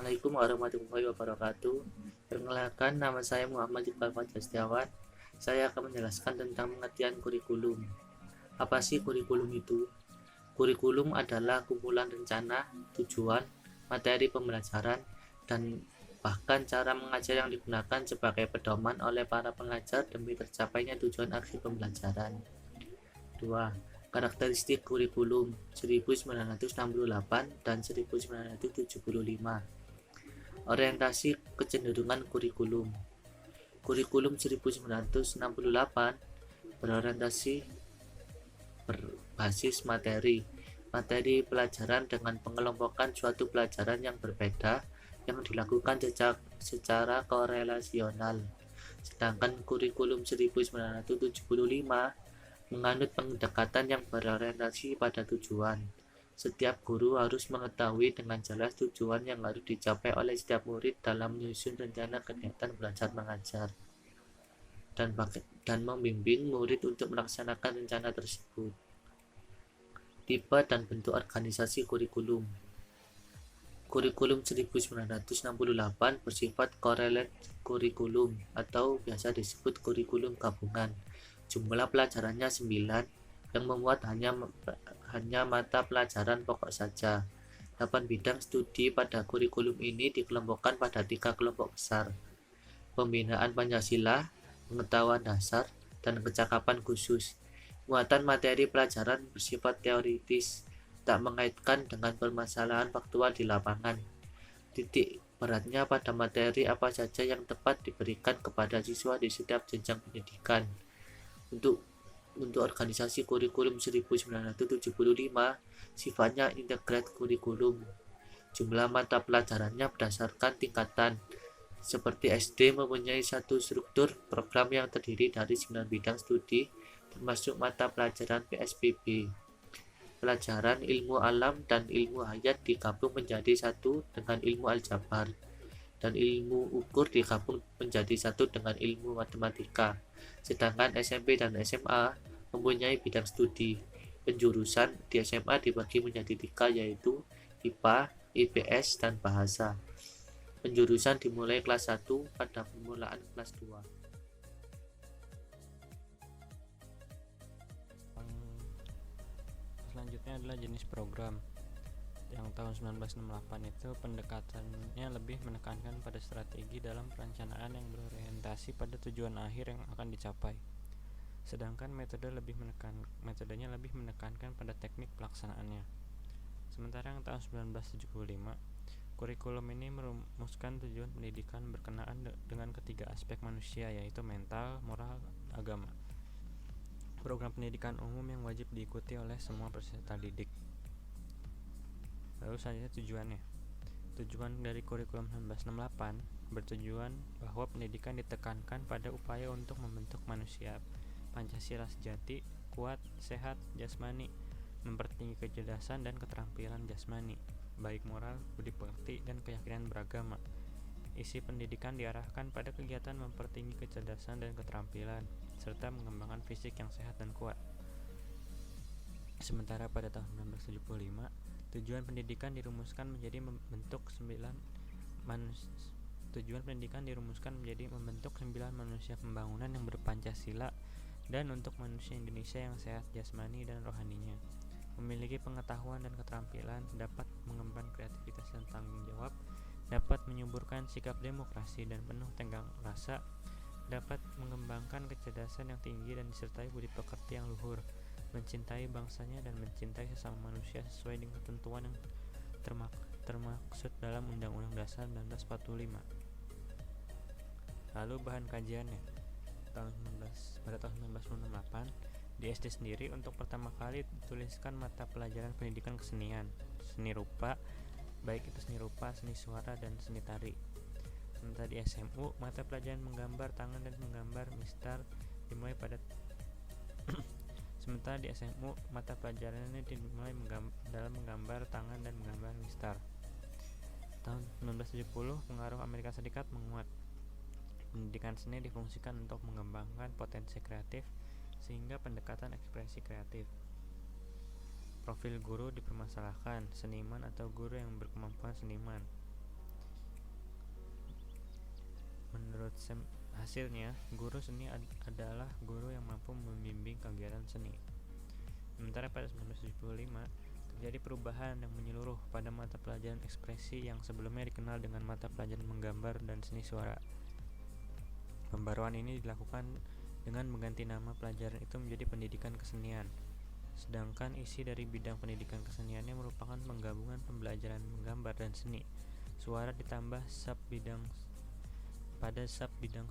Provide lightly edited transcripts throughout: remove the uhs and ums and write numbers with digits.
Assalamualaikum warahmatullahi wabarakatuh. Perkenalkan, nama saya Muhammad Iqbal Fajar Setiawan. Saya akan menjelaskan tentang pengertian kurikulum. Apa sih kurikulum itu? Kurikulum adalah kumpulan rencana, tujuan, materi pembelajaran, dan bahkan cara mengajar yang digunakan sebagai pedoman oleh para pengajar demi tercapainya tujuan akhir pembelajaran. 2. Karakteristik kurikulum 1968 dan 1975. Orientasi kecenderungan kurikulum. Kurikulum 1968 berorientasi berbasis materi pelajaran dengan pengelompokan suatu pelajaran yang berbeda yang dilakukan secara korelasional. Sedangkan kurikulum 1975 menganut pendekatan yang berorientasi pada tujuan. Setiap guru harus mengetahui dengan jelas tujuan yang harus dicapai oleh setiap murid dalam menyusun rencana kegiatan belajar mengajar dan membimbing murid untuk melaksanakan rencana tersebut. Tipe dan bentuk organisasi kurikulum. Kurikulum 1968 bersifat korelate kurikulum atau biasa disebut kurikulum gabungan. Jumlah pelajarannya 9 yang memuat hanya mata pelajaran pokok saja. 8 bidang studi pada kurikulum ini dikelompokkan pada 3 kelompok besar: pembinaan Pancasila, pengetahuan dasar, dan kecakapan khusus. Muatan materi pelajaran bersifat teoritis, tak mengaitkan dengan permasalahan faktual di lapangan. Titik beratnya pada materi apa saja yang tepat diberikan kepada siswa di setiap jenjang pendidikan. Untuk organisasi kurikulum 1975 sifatnya integrate kurikulum. Jumlah mata pelajarannya berdasarkan tingkatan. Seperti SD mempunyai satu struktur program yang terdiri dari 9 bidang studi termasuk mata pelajaran PSBB. Pelajaran ilmu alam dan ilmu hayat digabung menjadi satu dengan ilmu aljabar, dan ilmu ukur digabung menjadi satu dengan ilmu matematika. Sedangkan SMP dan SMA mempunyai bidang studi. Penjurusan di SMA dibagi menjadi 3, yaitu IPA, IPS, dan bahasa. Penjurusan dimulai kelas 1 pada permulaan kelas 2. Selanjutnya adalah jenis program. Yang tahun 1968 itu pendekatannya lebih menekankan pada strategi dalam perencanaan yang berorientasi pada tujuan akhir yang akan dicapai. Sedangkan metodenya lebih menekankan pada teknik pelaksanaannya. Sementara yang tahun 1975, kurikulum ini merumuskan tujuan pendidikan berkenaan dengan ketiga aspek manusia, yaitu mental, moral, agama. Program pendidikan umum yang wajib diikuti oleh semua peserta didik. Lalu selanjutnya tujuannya. Tujuan dari kurikulum 1968 bertujuan bahwa pendidikan ditekankan pada upaya untuk membentuk manusia Pancasila sejati, kuat, sehat, jasmani, mempertinggi kecerdasan dan keterampilan jasmani, baik moral, budi pekerti, dan keyakinan beragama. Isi pendidikan diarahkan pada kegiatan mempertinggi kecerdasan dan keterampilan, serta mengembangkan fisik yang sehat dan kuat. Sementara pada tahun 1975, tujuan pendidikan dirumuskan menjadi membentuk 9 manusia pembangunan yang berpancasila dan untuk manusia Indonesia yang sehat jasmani dan rohaninya, memiliki pengetahuan dan keterampilan, dapat mengembangkan kreativitas dan tanggung jawab, dapat menyuburkan sikap demokrasi dan penuh tenggang rasa, dapat mengembangkan kecerdasan yang tinggi dan disertai budi pekerti yang luhur, mencintai bangsanya dan mencintai sesama manusia sesuai dengan ketentuan yang termaksud dalam Undang-Undang Dasar 1945. Lalu bahan kajiannya. Pada tahun 1968, di SD sendiri untuk pertama kali dituliskan mata pelajaran pendidikan kesenian, seni rupa, baik itu seni rupa, seni suara, dan seni tari. Sementara di SMU, mata pelajaran menggambar tangan dan menggambar mistar dimulai pada Sementara di SMU, mata pelajarannya dimulai dalam menggambar tangan dan menggambar mistar. Tahun 1970, pengaruh Amerika Serikat menguat. Pendidikan seni difungsikan untuk mengembangkan potensi kreatif sehingga pendekatan ekspresi kreatif. Profil guru dipermasalahkan, seniman atau guru yang berkemampuan seniman. Hasilnya, guru seni adalah guru yang mampu membimbing kegiatan seni. Sementara pada 1975, terjadi perubahan yang menyeluruh pada mata pelajaran ekspresi yang sebelumnya dikenal dengan mata pelajaran menggambar dan seni suara. Pembaruan ini dilakukan dengan mengganti nama pelajaran itu menjadi pendidikan kesenian. Sedangkan isi dari bidang pendidikan keseniannya merupakan penggabungan pembelajaran menggambar dan seni suara ditambah sub bidang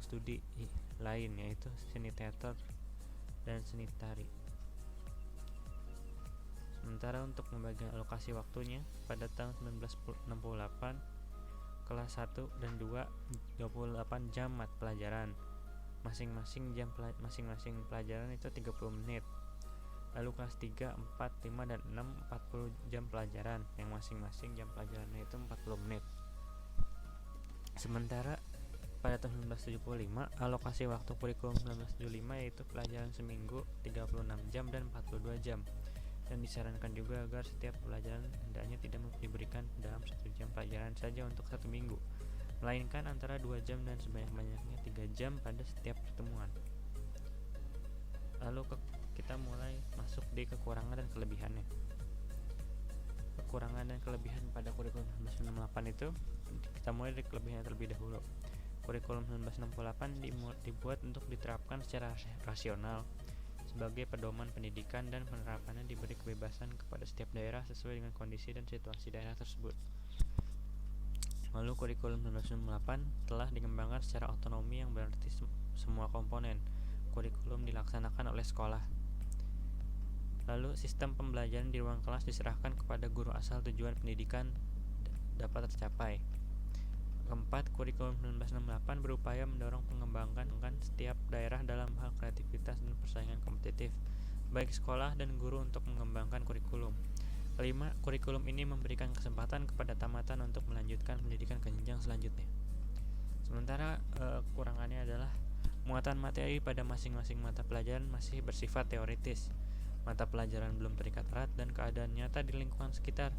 studi lain, yaitu seni teater dan seni tari. Sementara untuk membagikan alokasi waktunya, pada tahun 1968 kelas 1 dan 2 28 jam mata pelajaran. Masing-masing pelajaran itu 30 menit. Lalu kelas 3, 4, 5, dan 6 40 jam pelajaran, yang masing-masing jam pelajarannya itu 40 menit. Sementara pada tahun 1975, alokasi waktu kurikulum 1975 yaitu pelajaran seminggu 36 jam dan 42 jam. Dan disarankan juga agar setiap pelajaran hendaknya tidak diberikan dalam 1 jam pelajaran saja untuk 1 minggu, melainkan antara 2 jam dan sebanyak-banyaknya 3 jam pada setiap pertemuan. Lalu kita mulai masuk di kekurangan dan kelebihannya. Kekurangan dan kelebihan pada kurikulum 1968 itu, kita mulai dari kelebihannya terlebih dahulu. Kurikulum 1968 dibuat untuk diterapkan secara rasional sebagai pedoman pendidikan, dan penerapannya diberi kebebasan kepada setiap daerah sesuai dengan kondisi dan situasi daerah tersebut. Lalu kurikulum 1968 telah dikembangkan secara otonomi, yang berarti semua komponen kurikulum dilaksanakan oleh sekolah. Lalu sistem pembelajaran di ruang kelas diserahkan kepada guru asal tujuan pendidikan dapat tercapai. Keempat, kurikulum 1968 berupaya mendorong pengembangan setiap daerah dalam hal kreativitas dan persaingan kompetitif, baik sekolah dan guru untuk mengembangkan kurikulum. Kelima, kurikulum ini memberikan kesempatan kepada tamatan untuk melanjutkan pendidikan ke jenjang selanjutnya. Sementara kekurangannya adalah muatan materi pada masing-masing mata pelajaran masih bersifat teoritis. Mata pelajaran belum terikat erat dan keadaan nyata di lingkungan sekitar.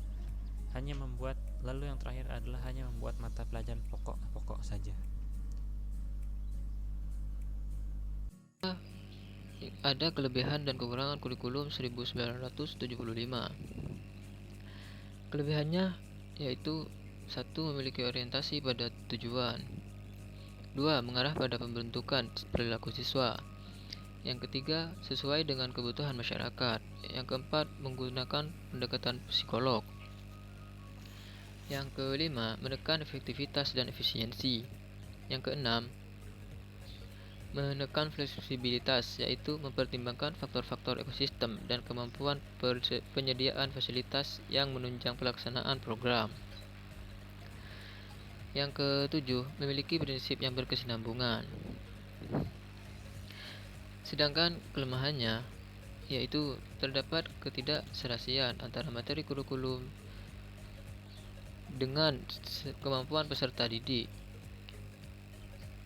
Lalu yang terakhir adalah hanya membuat mata pelajaran pokok saja. Ada kelebihan dan kekurangan kurikulum 1975. Kelebihannya yaitu 1. Memiliki orientasi pada tujuan. 2. Mengarah pada pembentukan perilaku siswa. Yang ketiga, sesuai dengan kebutuhan masyarakat. Yang keempat, menggunakan pendekatan psikolog. Yang kelima, menekan efektivitas dan efisiensi. Yang keenam, menekan fleksibilitas, yaitu mempertimbangkan faktor-faktor ekosistem dan kemampuan penyediaan fasilitas yang menunjang pelaksanaan program. Yang ketujuh, memiliki prinsip yang berkesinambungan. Sedangkan kelemahannya yaitu terdapat ketidakserasian antara materi kurikulum dengan kemampuan peserta didik.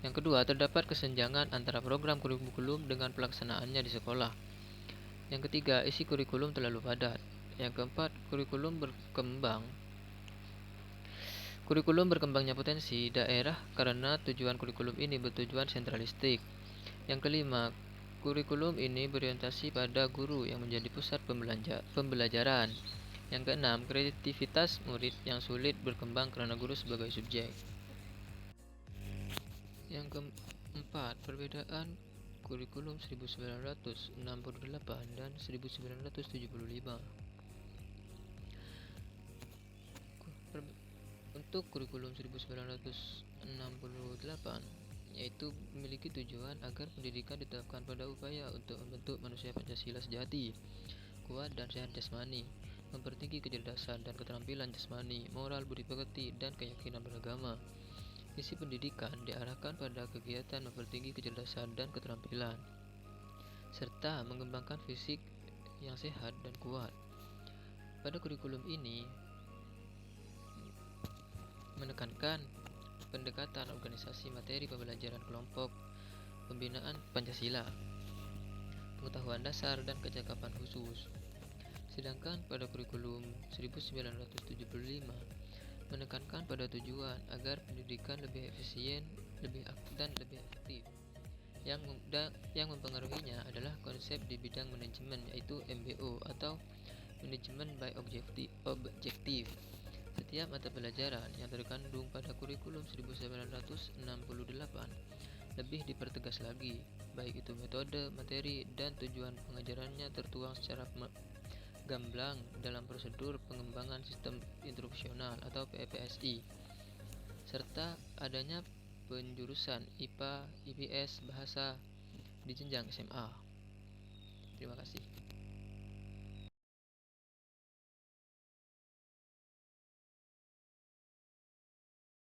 Yang kedua, terdapat kesenjangan antara program kurikulum dengan pelaksanaannya di sekolah. Yang ketiga, isi kurikulum terlalu padat. Yang keempat, kurikulum berkembangnya potensi daerah karena tujuan kurikulum ini bertujuan sentralistik. Yang kelima, kurikulum ini berorientasi pada guru yang menjadi pusat pembelajaran. Yang keenam, kreativitas murid yang sulit berkembang karena guru sebagai subjek. Yang keempat, perbedaan kurikulum 1968 dan 1975. Untuk kurikulum 1968 yaitu memiliki tujuan agar pendidikan ditetapkan pada upaya untuk membentuk manusia Pancasila sejati, kuat dan sehat jasmani, mempertinggi kecerdasan dan keterampilan jasmani, moral, budi pekerti, dan keyakinan beragama. Isi pendidikan diarahkan pada kegiatan mempertinggi kecerdasan dan keterampilan, serta mengembangkan fisik yang sehat dan kuat. Pada kurikulum ini menekankan pendekatan organisasi materi pembelajaran kelompok, pembinaan Pancasila, pengetahuan dasar, dan kecakapan khusus. Sedangkan pada kurikulum 1975 menekankan pada tujuan agar pendidikan lebih efisien lebih efektif. Yang mempengaruhinya adalah konsep di bidang manajemen, yaitu MBO atau Management by Objektif. Setiap mata pelajaran yang terkandung pada kurikulum 1968 lebih dipertegas lagi, baik itu metode, materi, dan tujuan pengajarannya tertuang secara gamblang dalam prosedur pengembangan sistem instruksional atau PPSI, serta adanya penjurusan IPA, IPS, bahasa di jenjang SMA. Terima kasih.